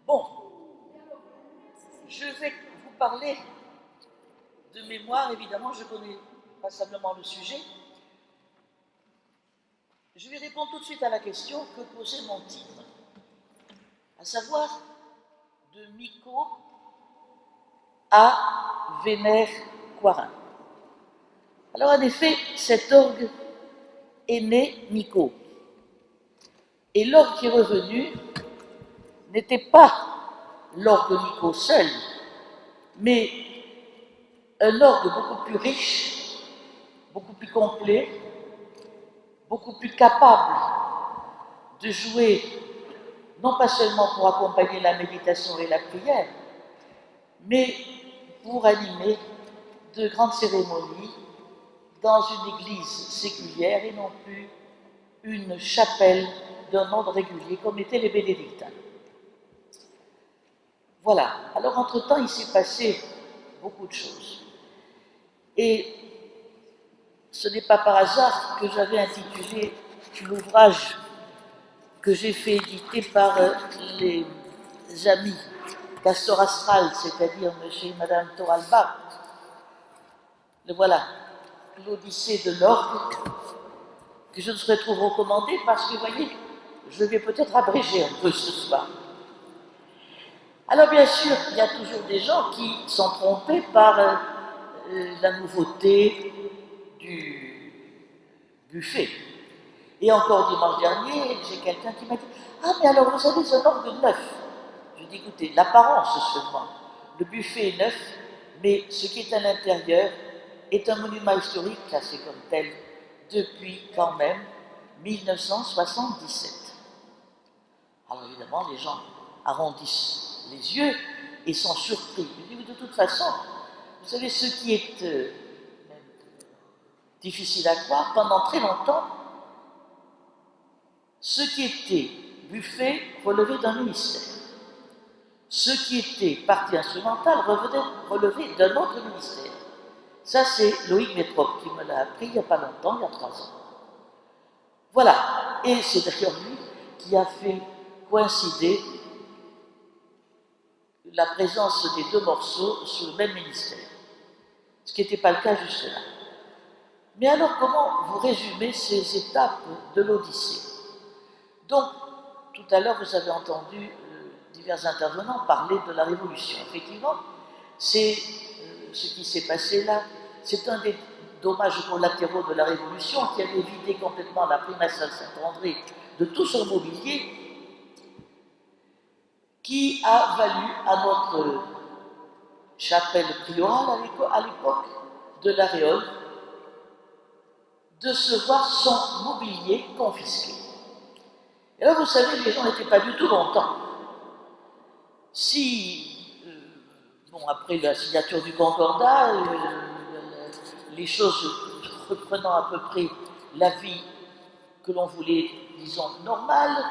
Bon, je vais vous parler de mémoire, évidemment, je connais passablement le sujet. Je vais répondre tout de suite à la question que posait mon titre, à savoir de Micot à Vénère-Quarin. Alors en effet, cet orgue est né Micot. Et l'orgue qui est revenu n'était pas l'orgue Micot seul, mais un orgue beaucoup plus riche, beaucoup plus complet, beaucoup plus capable de jouer, non pas seulement pour accompagner la méditation et la prière, mais pour animer de grandes cérémonies dans une église séculière et non plus une chapelle d'un ordre régulier comme étaient les bénédictins. Voilà. Alors, entre-temps, il s'est passé beaucoup de choses. Et ce n'est pas par hasard que j'avais intitulé l'ouvrage que j'ai fait éditer par les amis Castor Astral, c'est-à-dire monsieur et madame Toralba. Le voilà, l'Odyssée de l'orgue, que je ne saurais trop recommander parce que, vous voyez, je vais peut-être abréger un peu ce soir. Alors, bien sûr, il y a toujours des gens qui sont trompés par la nouveauté du buffet. Et encore dimanche dernier, j'ai quelqu'un qui m'a dit « Ah, mais alors vous avez un orgue neuf ?» Je dis « Écoutez, l'apparence seulement. Le buffet est neuf, mais ce qui est à l'intérieur est un monument historique classé comme tel depuis quand même 1977. » Alors évidemment, les gens arrondissent les yeux et sont surpris. Je dis « De toute façon, vous savez, ce qui est difficile à croire, pendant très longtemps, ce qui était buffet relevait d'un ministère. Ce qui était partie instrumentale relevait d'un autre ministère. Ça, c'est Loïc Métrope qui me l'a appris il n'y a pas longtemps, il y a 3 ans. Voilà. Et c'est d'ailleurs lui qui a fait coïncider la présence des 2 morceaux sous le même ministère. Ce qui n'était pas le cas jusque-là. Mais alors, comment vous résumez ces étapes de l'Odyssée? Donc, tout à l'heure, vous avez entendu divers intervenants parler de la Révolution. Effectivement, c'est ce qui s'est passé là. C'est un des dommages collatéraux de la Révolution qui avait vidé complètement la primatiale Saint-André de tout son mobilier, qui a valu à notre chapelle priorale à l'époque de l'Aréole de se voir son mobilier confisqué. Et là, vous savez, les gens n'étaient pas du tout contents. Si, bon, après la signature du Concordat, les choses reprenant à peu près la vie que l'on voulait, disons, normale,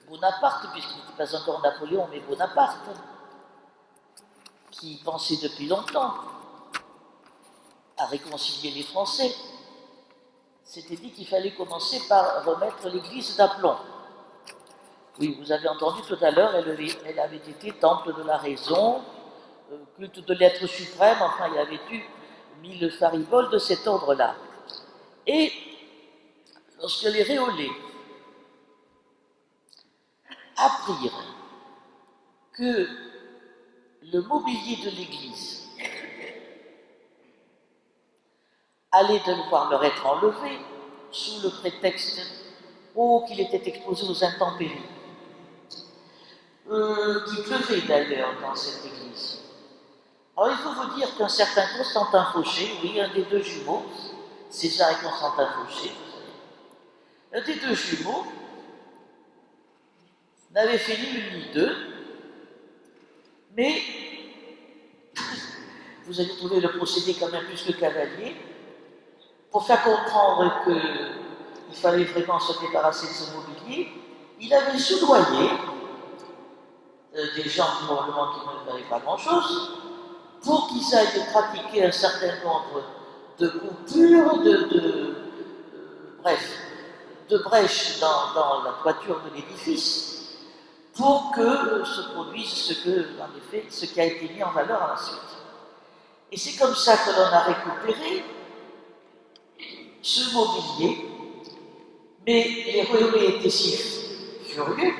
Bonaparte, puisqu'il n'était pas encore Napoléon, mais Bonaparte, qui pensait depuis longtemps à réconcilier les Français, s'était dit qu'il fallait commencer par remettre l'église d'aplomb. Oui, vous avez entendu tout à l'heure, elle avait été temple de la raison, culte de l'être suprême, enfin il y avait eu 1000 fariboles de cet ordre-là. Et lorsque les Réolais apprirent que le mobilier de l'église allait devoir leur être enlevé sous le prétexte qu'il était exposé aux intempéries, qui pleuvait d'ailleurs dans cette église. Alors il faut vous dire qu'un certain Constantin Fauché, oui, un des 2 jumeaux, César et Constantin Fauché, un des 2 jumeaux n'avait fait ni une ni deux, mais vous allez trouver le procédé quand même plus que cavalier, pour faire comprendre qu'il fallait vraiment se débarrasser de ce mobilier. Il avait soudoyé des gens probablement qui ne savaient pas grand-chose, pour qu'ils aillent pratiquer un certain nombre de coupures, bref, de brèches dans la toiture de l'édifice pour que se produise ce qui a été mis en valeur ensuite. Et c'est comme ça que l'on a récupéré ce mobilier, mais les Réolais étaient si furieux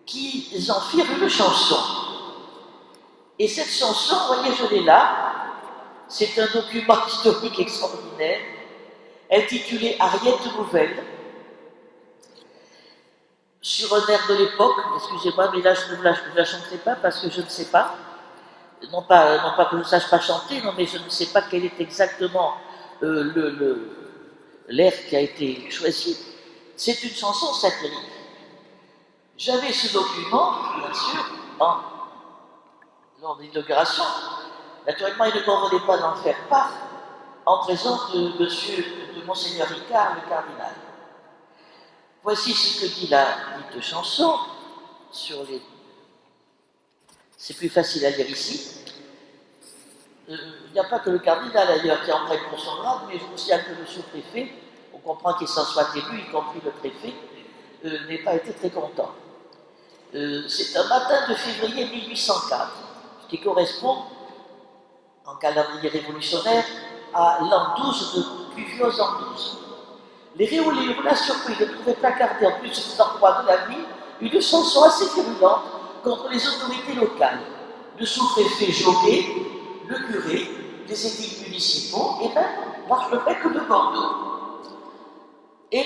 qu'ils en firent une chanson. Et cette chanson, vous voyez, je l'ai là, c'est un document historique extraordinaire, intitulé Ariette Nouvelle, sur un air de l'époque, excusez-moi, mais là je ne la chanterai pas parce que je ne sais pas, non pas que je ne sache pas chanter, non, mais je ne sais pas quel est exactement l'air qui a été choisi. C'est une chanson satirique. J'avais ce document, bien sûr, lors de l'inauguration. Naturellement, il ne convenait pas d'en faire part en présence de Monseigneur Ricard, le cardinal. Voici ce que dit la dite chanson sur les... C'est plus facile à lire ici. Il n'y a pas que le cardinal d'ailleurs qui en prête pour son grade, mais je vous signale que le sous-préfet, on comprend qu'il s'en soit élu, y compris le préfet, n'ait pas été très content. C'est un matin de février 1804, ce qui correspond, en calendrier révolutionnaire, à l'an 12 de pluvieux an 12. Les Réolais eurent la surprise de trouver placardé en plus des endroits de la ville une chanson assez virulente contre les autorités locales, le sous-préfet Joguet, le curé, les édiles municipaux et même l'archevêque de Bordeaux. Et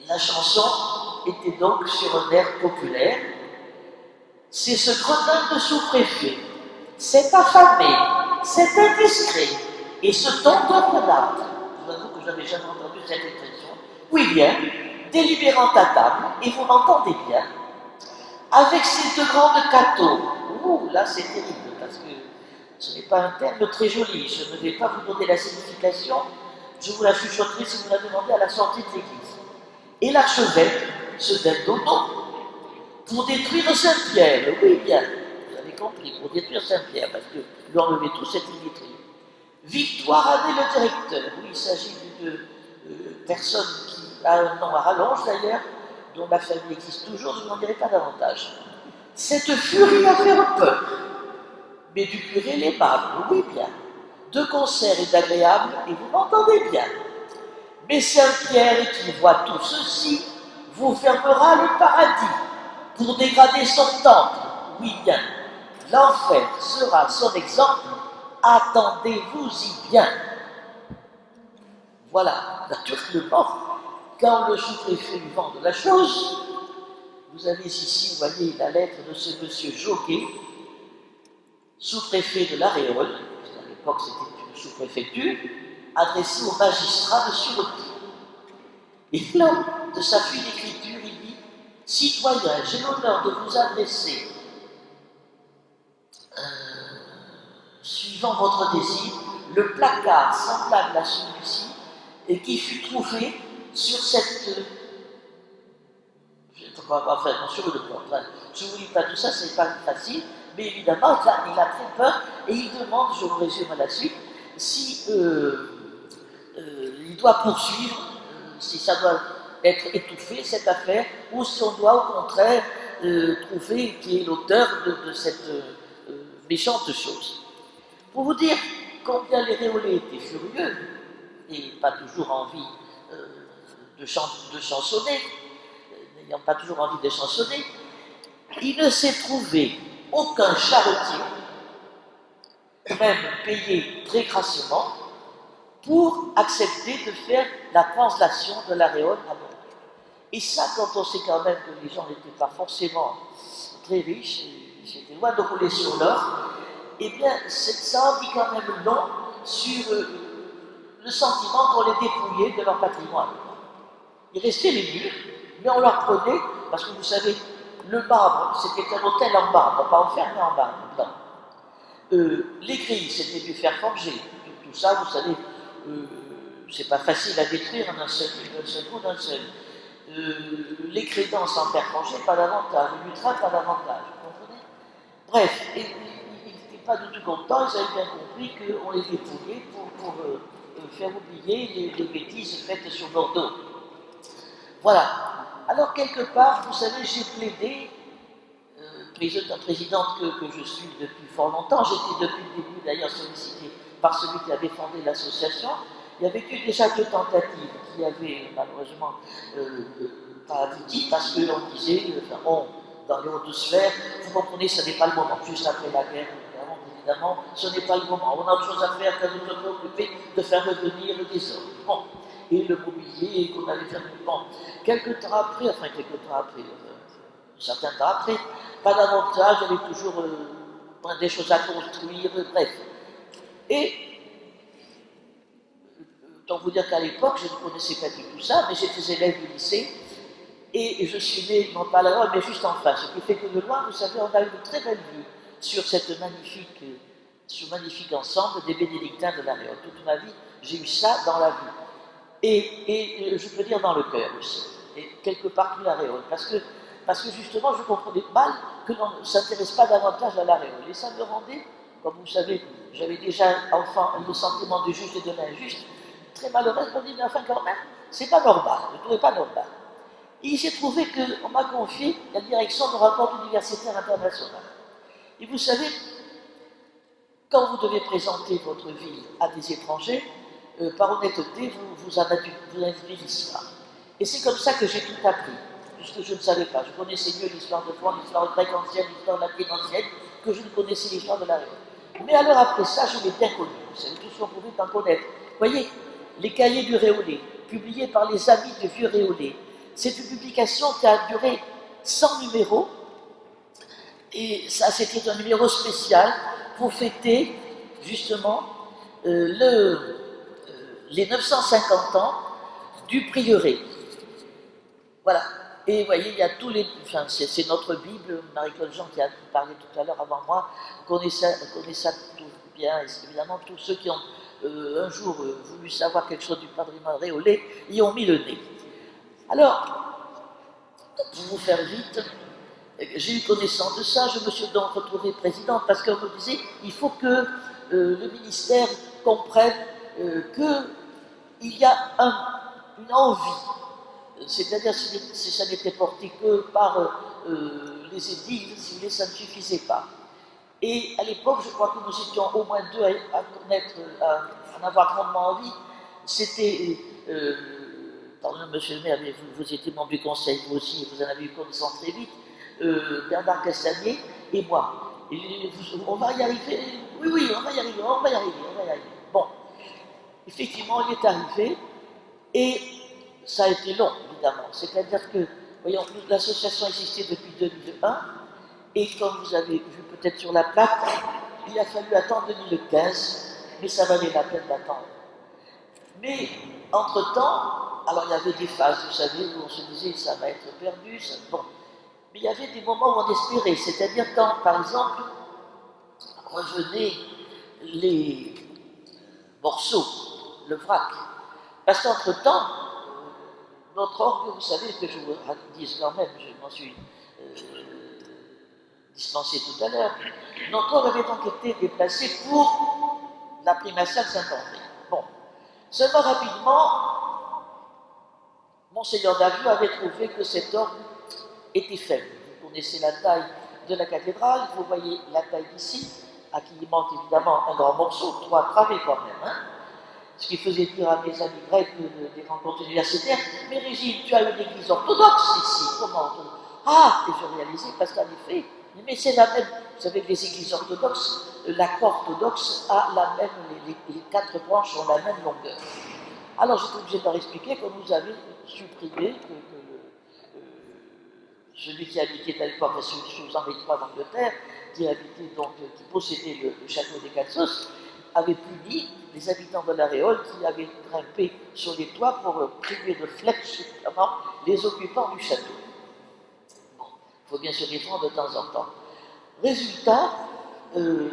la chanson était donc sur un air populaire. C'est ce gredin de sous-préfet, cet affamé, cet indiscret et ce tondeur de latte. Je vous avoue que je n'avais jamais entendu cette expression. Oui bien, délibérant à table, et vous m'entendez bien, avec ces deux grandes cathos. Ouh, là c'est terrible, parce que ce n'est pas un terme très joli. Je ne vais pas vous donner la signification, je vous la chuchoterai si vous la demandez à la sortie de l'église. Et l'archevêque se donne au nom pour détruire Saint-Pierre. Oui bien, vous avez compris, pour détruire Saint-Pierre, parce que lui enlever tout, c'est une détruire. Victoire Anet le directeur. Oui, il s'agit d'une personne qui a un nom à rallonge d'ailleurs, dont la famille existe toujours, je n'en dirai pas davantage. Cette furie a fait peur, mais du curé l'aimable, oui bien. De concert et d'agréable, et vous m'entendez bien. Mais Saint-Pierre qui voit tout ceci, vous fermera le paradis pour dégrader son temple, oui bien. L'enfer sera son exemple, attendez-vous-y bien. Voilà, naturellement, quand le sous-préfet lui vend de la chose, vous avez ici, vous voyez, la lettre de ce monsieur Joguet, sous-préfet de la Réole, à l'époque c'était une sous-préfecture, adressée au magistrat de sûreté. Et lors de sa fine écriture, il dit « Citoyens, j'ai l'honneur de vous adresser, suivant votre désir, le placard semblable à celui-ci, et qui fut trouvé sur cette... enfin, sur le porte. Je ne vous lis pas tout ça, ce n'est pas facile, mais évidemment, là, il a très peur, et il demande, je vous résume à la suite, si il doit poursuivre, si ça doit être étouffé, cette affaire, ou si on doit au contraire trouver qui est l'auteur de cette méchante chose. Pour vous dire combien les Réolais étaient furieux, et pas toujours envie de chansonner, n'ayant pas toujours envie de chansonner, il ne s'est trouvé aucun charretier, même payé très grassement, pour accepter de faire la translation de la Réole à Bordeaux. Et ça, quand on sait quand même que les gens n'étaient pas forcément très riches, c'était loin de rouler sur l'or, eh bien, ça en dit quand même long sur le sentiment qu'on les dépouillait de leur patrimoine. Il restait les murs, mais on leur prenait, parce que vous savez, le marbre, c'était un hôtel en marbre, pas enfermé en marbre, non. Les grilles, c'était du fer forgé. Tout ça, vous savez, c'est pas facile à détruire d'un seul coup, d'un seul. Les crédences en fer forgé, pas davantage. Le lutrin, pas davantage. Vous comprenez? Bref, ils n'étaient pas du tout contents, ils avaient bien compris qu'on les dépouillait pour faire oublier les bêtises faites sur Bordeaux. Voilà. Alors, quelque part, vous savez, j'ai plaidé, présidente que je suis depuis fort longtemps, j'étais depuis le début d'ailleurs sollicité par celui qui avait fondé l'association. Il y avait eu déjà 2 tentatives qui avaient malheureusement pas abouti parce qu'on disait, dans les hautes sphères, vous comprenez, ce n'est pas le moment, juste après la guerre, évidemment, ce n'est pas le moment. On a autre chose à faire qu'à nous préoccuper de faire revenir des hommes. Bon. Et le mobilier qu'on allait faire. Bon. Quelques temps après, un certain temps après, pas davantage, il y avait toujours des choses à construire, bref. Et autant vous dire qu'à l'époque, je ne connaissais pas du tout ça, mais j'étais élève du lycée, et je suis né, non pas là-bas, mais juste en face. Ce qui fait que de loin, vous savez, on a eu de très belles vues sur ce magnifique ensemble des bénédictins de la Réole. Toute ma vie, j'ai eu ça dans la vue. Et je peux dire dans le cœur aussi. Et quelque part tout la Réole. Parce que justement, je comprenais mal que l'on ne s'intéresse pas davantage à la Réole. Et ça me rendait, comme vous savez, j'avais déjà enfant le sentiment du juste et de l'injuste, très malheureux. Je me dis, mais enfin quand même, c'est pas normal. Je ne trouvais pas normal. Et il s'est trouvé qu'on m'a confié la direction de rencontres universitaires internationales. Et vous savez, quand vous devez présenter votre ville à des étrangers, par honnêteté, vous indiquez l'histoire. Et c'est comme ça que j'ai tout appris, puisque je ne savais pas. Je connaissais mieux l'histoire de France, l'histoire grecque ancienne, l'histoire latine ancienne, que je ne connaissais l'histoire de la Réole. Mais alors après ça, je l'ai bien connu. Vous savez tout ce qu'on pouvait en connaître. Vous voyez, les cahiers du Réolais, publiés par les amis du vieux Réolais. C'est une publication qui a duré 100 numéros, et ça, c'était un numéro spécial pour fêter, justement, les 950 ans du prieuré. Voilà. Et vous voyez, il y a tous les... Enfin, c'est notre Bible, Marie-Claude Jean qui a parlé tout à l'heure avant moi, connaît ça tout bien, et évidemment, tous ceux qui ont un jour voulu savoir quelque chose du patrimoine réolais, y ont mis le nez. Alors, pour vous faire vite, j'ai eu connaissance de ça, je me suis donc retrouvée présidente parce qu'on me disait il faut que le ministère comprenne qu'il y a une envie, c'est-à-dire si ça n'était porté que par les édiles, si vous voulez, ça ne suffisait pas. Et à l'époque, je crois que nous étions au moins 2 à connaître, à en avoir grandement envie. C'était, pardon, monsieur le maire, mais vous étiez membre du conseil, vous aussi, vous en avez eu connaissance très vite. Bernard Castagnier et moi. Et on va y arriver, oui, on va y arriver. Bon, effectivement, on y est arrivé, et ça a été long, évidemment. C'est-à-dire que, voyons, l'association existait depuis 2001, et comme vous avez vu peut-être sur la plaque, il a fallu attendre 2015, mais ça valait la peine d'attendre. Mais, entre-temps, alors il y avait des phases, vous savez, où on se disait, ça va être perdu, ça, bon. Mais il y avait des moments où on espérait, c'est-à-dire quand, par exemple, revenaient les morceaux, le vrac. Parce qu'entre-temps, notre orgue, vous savez, que je vous dise quand même, je m'en suis dispensé tout à l'heure, notre orgue avait donc été déplacé pour la primatiale Saint-André. Bon. Seulement rapidement, Monseigneur Daviau avait trouvé que cet orgue était faible. Vous connaissez la taille de la cathédrale, vous voyez la taille d'ici, à qui il manque évidemment un grand morceau, 3 travées quand même. Hein, ce qui faisait dire à mes amis grecs des rencontres universitaires, mais Régine, tu as une église orthodoxe ici, comment? Ah, et je réalisais, parce qu'en effet, mais c'est la même, vous savez que les églises orthodoxes, la croix orthodoxe a la même, les 4 branches ont la même longueur. Alors j'étais obligé de leur expliquer qu'on nous avait supprimé, celui qui habitait à l'époque, sous Henri III d'Angleterre, qui possédait le château des Calsos, avait puni les habitants de la Réole qui avaient grimpé sur les toits pour priver de flèches justement les occupants du château. Bon, il faut bien se défendre de temps en temps. Résultat, je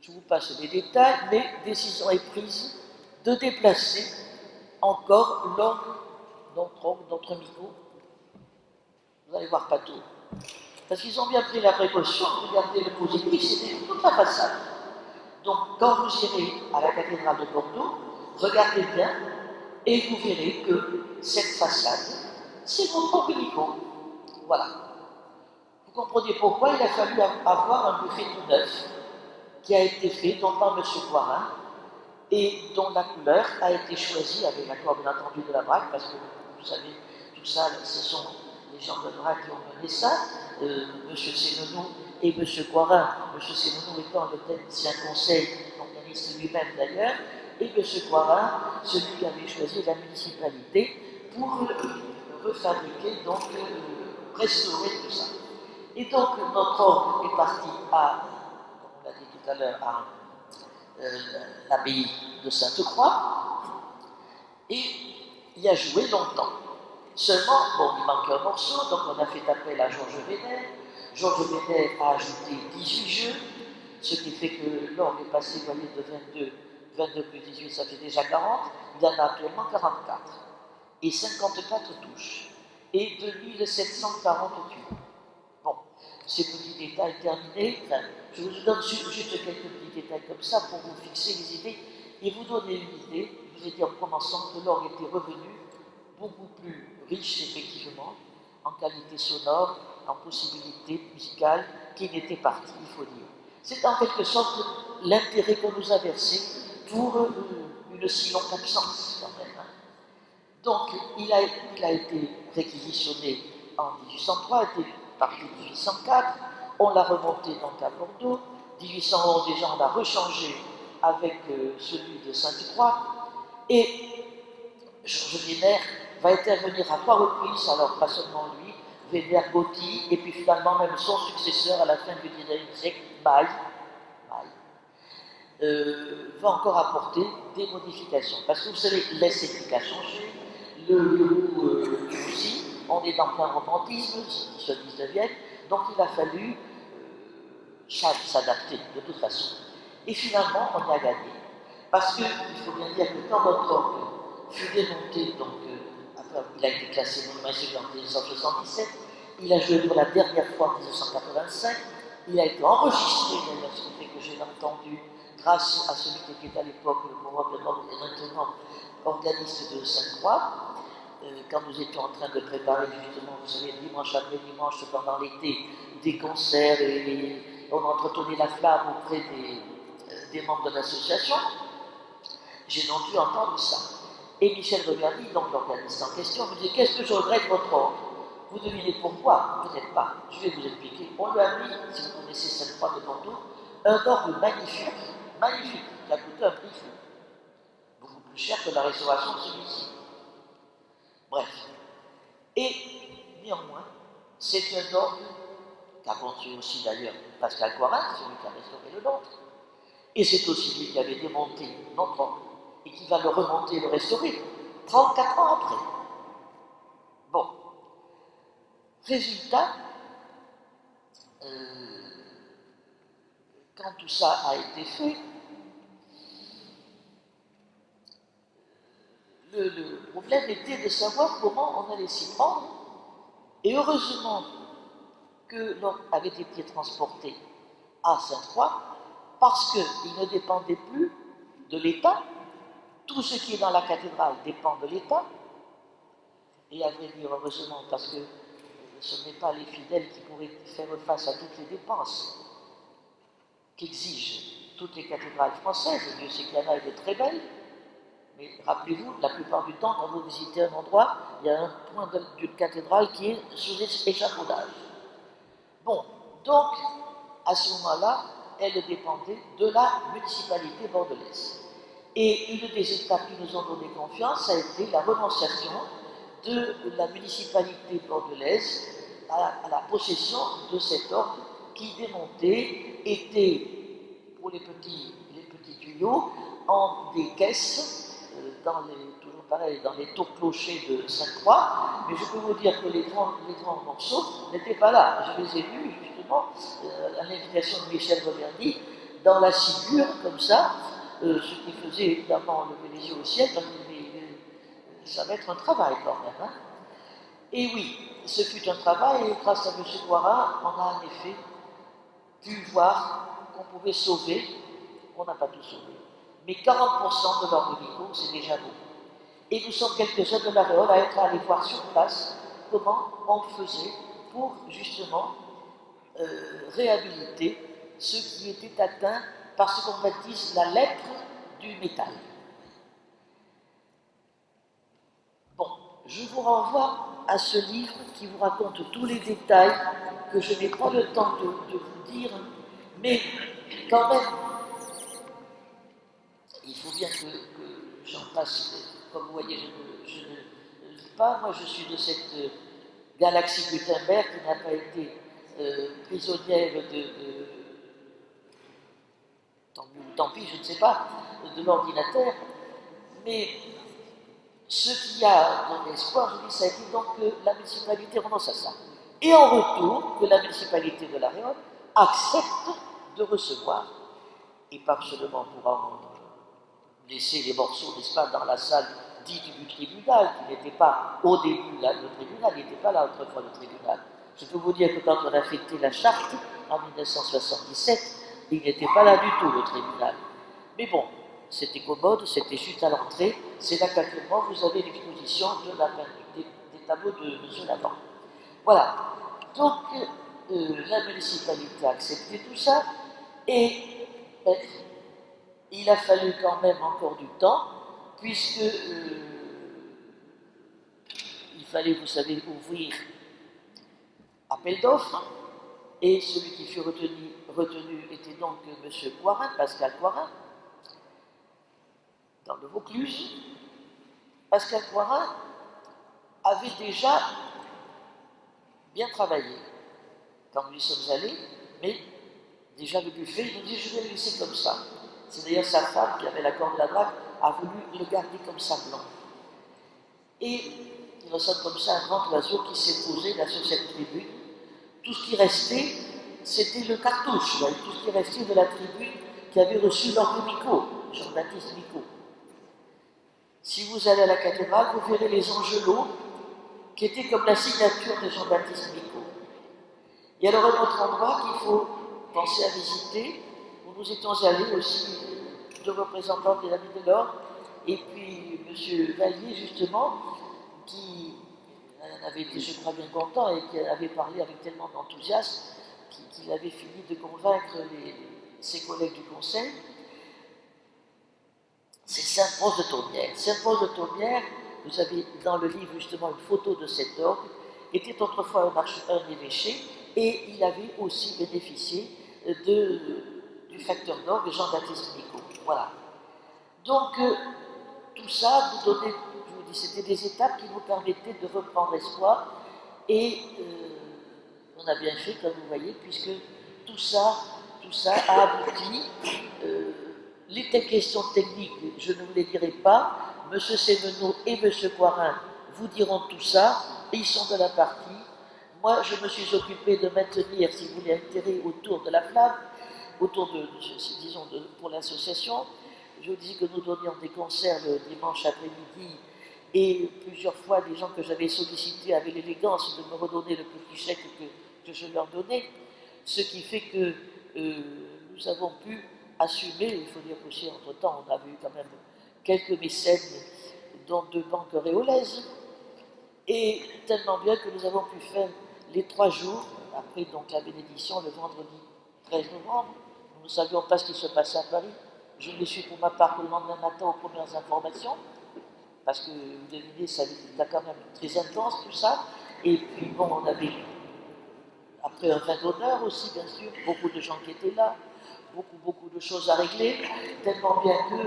vous passe les détails, mais décision est prise de déplacer encore l'orgue, notre micro. Vous allez voir pas tout. Parce qu'ils ont bien pris la précaution de garder le positif, c'était toute la façade. Donc, quand vous irez à la cathédrale de Bordeaux, regardez bien et vous verrez que cette façade, c'est notre orgue. Voilà. Vous comprenez pourquoi il a fallu avoir un buffet tout neuf qui a été fait, dont par M. Poirin, et dont la couleur a été choisie avec l'accord bien entendu de la BRAC, parce que vous savez, tout ça, ce sont les gens de la BRAC qui ont mené ça, M. Sémenou et M. Poirin, M. Sémenou étant le technicien conseil, l'organiste lui-même d'ailleurs, et M. Poirin, celui qui avait choisi la municipalité pour refabriquer, donc restaurer tout ça. Et donc notre orgue est parti à, comme on l'a dit tout à l'heure, à l'abbaye de Sainte-Croix, et y a joué longtemps. Seulement, bon, il manquait un morceau, donc on a fait appel à Georges Vénère. Georges Vénère a ajouté 18 jeux, ce qui fait que l'orgue est passé, vous voyez, de 22 plus 18, ça fait déjà 40. Il y en a actuellement 44. Et 54 touches. Et 2740 tubes. Bon, ces petits détails terminés, enfin, je vous donne juste quelques petits détails comme ça pour vous fixer les idées et vous donner une idée. Je vous ai dit en commençant que l'orgue était revenu beaucoup plus riche, effectivement, en qualité sonore, en possibilités musicales, qu'il était parti, il faut dire. C'est en quelque sorte l'intérêt qu'on nous a versé pour une si longue absence, quand même. Hein. Donc, il a été réquisitionné en 1803, il était parti en 1804, on l'a remonté donc à Bordeaux, 1811 déjà on l'a rechangé avec celui de Sainte-Croix, et Georges Vénère va intervenir à 3 reprises, alors pas seulement lui, Vénère, Gauthier, et puis finalement même son successeur à la fin du XIXe siècle, Maille, va encore apporter des modifications. Parce que vous savez, l'esthétique a changé, le goût aussi, on est dans plein romantisme, ce 19e, donc il a fallu s'adapter de toute façon. Et finalement, on a gagné. Parce qu'il faut bien dire que quand notre orgue fut démonté, donc après, il a été classé monument historique en 1977, il a joué pour la dernière fois en 1985, il a été enregistré d'ailleurs, ce qui fait que j'ai entendu grâce à celui qui était à l'époque le maintenant organiste de Sainte-Croix, quand nous étions en train de préparer justement, vous savez, dimanche après dimanche, pendant l'été, des concerts et on entretenait la flamme auprès des membres de l'association, j'ai donc dû entendre ça. Et Michel Reverdy, donc l'organiste en question, me dit: qu'est-ce que je regrette votre orgue? Vous devinez pourquoi? Peut-être pas. Je vais vous expliquer. On lui a mis, si vous connaissez Sainte-Croix de Bordeaux, un orgue magnifique, magnifique, qui a coûté un prix fou. Beaucoup plus cher que la restauration de celui-ci. Bref. Et néanmoins, c'est un orgue qu'a construit aussi d'ailleurs Pascal Coirin, celui qui a restauré le nôtre. Et c'est aussi lui qui avait démonté notre orgue et qui va le remonter et le restaurer 34 ans après. Bon. Résultat, quand tout ça a été fait, le problème était de savoir comment on allait s'y prendre. Et heureusement que l'orgue avait été transporté à Sainte-Croix, parce qu'il ne dépendait plus de l'État. Tout ce qui est dans la cathédrale dépend de l'État. Et à vrai dire, heureusement, parce que ce n'est pas les fidèles qui pourraient faire face à toutes les dépenses qu'exigent toutes les cathédrales françaises. Et Dieu sait qu'il y en a de très belles. Mais rappelez-vous, la plupart du temps, quand vous visitez un endroit, il y a un point d'une cathédrale qui est sous échafaudage. Bon, donc, à ce moment-là, elle dépendait de la municipalité bordelaise. Et une des étapes qui nous ont donné confiance a été la renonciation de la municipalité bordelaise à la possession de cet orgue qui, démonté, était, pour les petits tuyaux, en des caisses, toujours pareil, dans les tours clochers de Sainte-Croix, mais je peux vous dire que les grands morceaux n'étaient pas là. Je les ai vus, justement, à l'invitation de Michel Reverdy, dans la ciguë, comme ça, ce qui faisait évidemment lever les yeux au ciel, parce que ça va être un travail quand même. Hein. Et oui, ce fut un travail, et grâce à M. Poirin, on a en effet pu voir qu'on pouvait sauver, on n'a pas tout sauvé, mais 40% de l'orgue Nico, c'est déjà beaucoup. Et nous sommes quelques-uns de l'Aréole à être allés voir sur place comment on faisait pour justement réhabiliter ceux qui étaient atteints par ce qu'on baptise la lèpre du métal. Bon, je vous renvoie à ce livre qui vous raconte tous les détails que je n'ai pas le temps de vous dire, mais quand même, il faut bien que j'en passe. Comme vous voyez, je ne lis pas. Moi, je suis de cette galaxie Gutenberg qui n'a pas été prisonnière tant pis, je ne sais pas, de l'ordinateur. Mais ce qu'il y a dans l'espoir, je dis, ça a été donc que la municipalité renonce à ça. Et en retour, que la municipalité de l'Aréole accepte de recevoir, et pas seulement pour en laisser les morceaux, n'est-ce pas, dans la salle dite du tribunal, qui n'était pas au début là, le tribunal, il n'était pas là autrefois le tribunal. Je peux vous dire que quand on a fêté la charte, en 1977, il n'était pas là du tout le tribunal. Mais bon, c'était commode, c'était juste à l'entrée. C'est là qu'actuellement vous avez l'exposition des tableaux de M. Lavant. Voilà. Donc, la municipalité a accepté tout ça et il a fallu quand même encore du temps, puisque il fallait, vous savez, ouvrir appel d'offres, et celui qui fut retenu était donc M. Coirin, Pascal Coirin, dans le Vaucluse. Pascal Coirin avait déjà bien travaillé quand nous y sommes allés, mais déjà le buffet, il nous dit je vais le laisser comme ça. C'est d'ailleurs sa femme qui avait la corde de la drague, a voulu le garder comme ça blanc. Et il ressemble comme ça un grand oiseau qui s'est posé là sur cette tribune. Tout ce qui restait, c'était le cartouche, là, tout ce qui restait de la tribune qui avait reçu l'ordre Micot, Jean-Baptiste Micot. Si vous allez à la cathédrale, vous verrez les angelots qui étaient comme la signature de Jean-Baptiste Micot. Et alors un autre endroit qu'il faut penser à visiter, où nous étions allés aussi, deux représentants des Amis de l'Ordre, et puis M. Vallier, justement, qui avait été, je crois, bien content et qui avait parlé avec tellement d'enthousiasme qu'il avait fini de convaincre ses collègues du Conseil. C'est Saint-Prost de Thaumières. Saint-Prost de Thaumières, vous avez dans le livre justement une photo de cet orgue, était autrefois un évêché, et il avait aussi bénéficié du facteur d'orgue Jean-Baptiste Micot. Voilà. Donc, tout ça nous donnait, je vous dis, c'était des étapes qui nous permettaient de reprendre espoir, et on a bien fait, comme vous voyez, puisque tout ça a abouti. Les questions techniques, je ne vous les dirai pas. M. Sémeneau et M. Coirin vous diront tout ça, et ils sont de la partie. Moi, je me suis occupé de maintenir, si vous voulez, l'intérêt autour de la flamme, autour disons, pour l'association. Je vous dis que nous donnions des concerts le dimanche après-midi, et plusieurs fois, des gens que j'avais sollicités avaient l'élégance de me redonner le petit chèque que je leur donnais, ce qui fait que nous avons pu assumer. Il faut dire qu'aussi, entre-temps, on a eu quand même quelques mécènes, dont 2 banques réolaises, et tellement bien que nous avons pu faire les 3 jours, après donc la bénédiction, le vendredi 13 novembre. Nous ne savions pas ce qui se passait à Paris. Je l'ai su pour ma part que le lendemain matin aux premières informations, parce que vous devinez, ça était quand même très intense tout ça. Et puis bon, on avait, après un vin d'honneur aussi, bien sûr, beaucoup de gens qui étaient là, beaucoup de choses à régler, tellement bien que,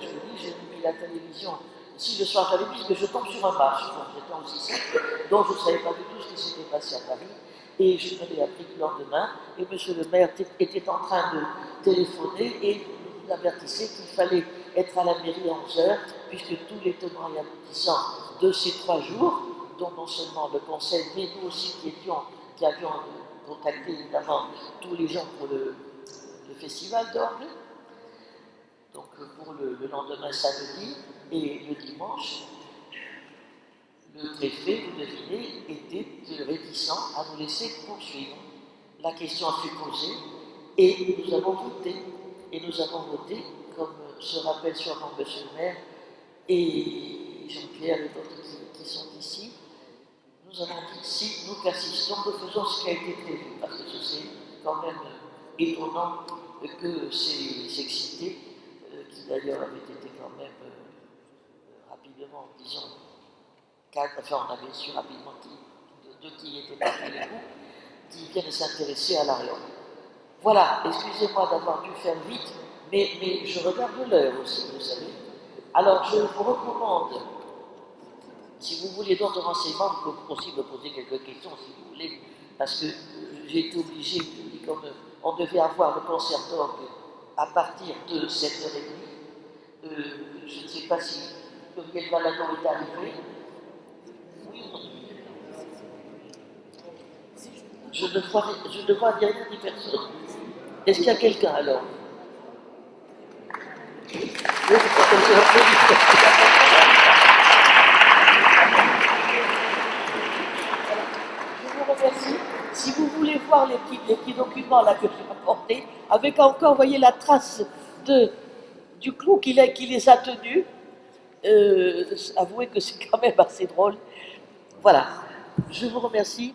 je vous dis, j'ai mis la télévision. Si le soir j'avais dit que je tombe sur un match, donc j'étais aussi simple, donc je ne savais pas du tout ce qui s'était passé à Paris, et je me l'ai appris le lendemain, et monsieur le maire était en train de téléphoner et nous avertissait qu'il fallait être à la mairie à 11h, puisque tous les tenants et aboutissants de ces 3 jours, dont non seulement le conseil, mais nous aussi qui avions contacté évidemment tous les gens pour le festival d'orgue, donc pour le lendemain samedi, et le dimanche, le préfet, vous devinez, était réticent à nous laisser poursuivre. La question fut posée et nous avons voté. Et nous avons voté, comme se rappelle sûrement M. le maire, et Jean-Pierre et d'autres qui sont ici, nous avons dit, si nous persistons, nous faisons ce qui a été prévu, parce que c'est quand même étonnant que ces cités, qui d'ailleurs avaient été quand même rapidement, disons, enfin on avait su rapidement de qui était parti les groupes, qui viennent s'intéresser à l'Arion. Voilà, excusez-moi d'avoir dû faire vite, mais je regarde l'heure aussi, vous savez. Alors je vous recommande, si vous voulez d'autres renseignements, vous pouvez aussi me poser quelques questions si vous voulez, parce que j'ai été obligé, comme on devait avoir le concert d'orgue à partir de 7h30, je ne sais pas si Muriel Valadon est arrivé. Oui, je ne vois rien ni personne. Est-ce qu'il y a quelqu'un alors? Oui, je vous remercie. Si vous voulez voir les petits documents là que j'ai apportés, avec encore, voyez, la trace du clou qui les a tenus, avouez que c'est quand même assez drôle. Voilà, je vous remercie.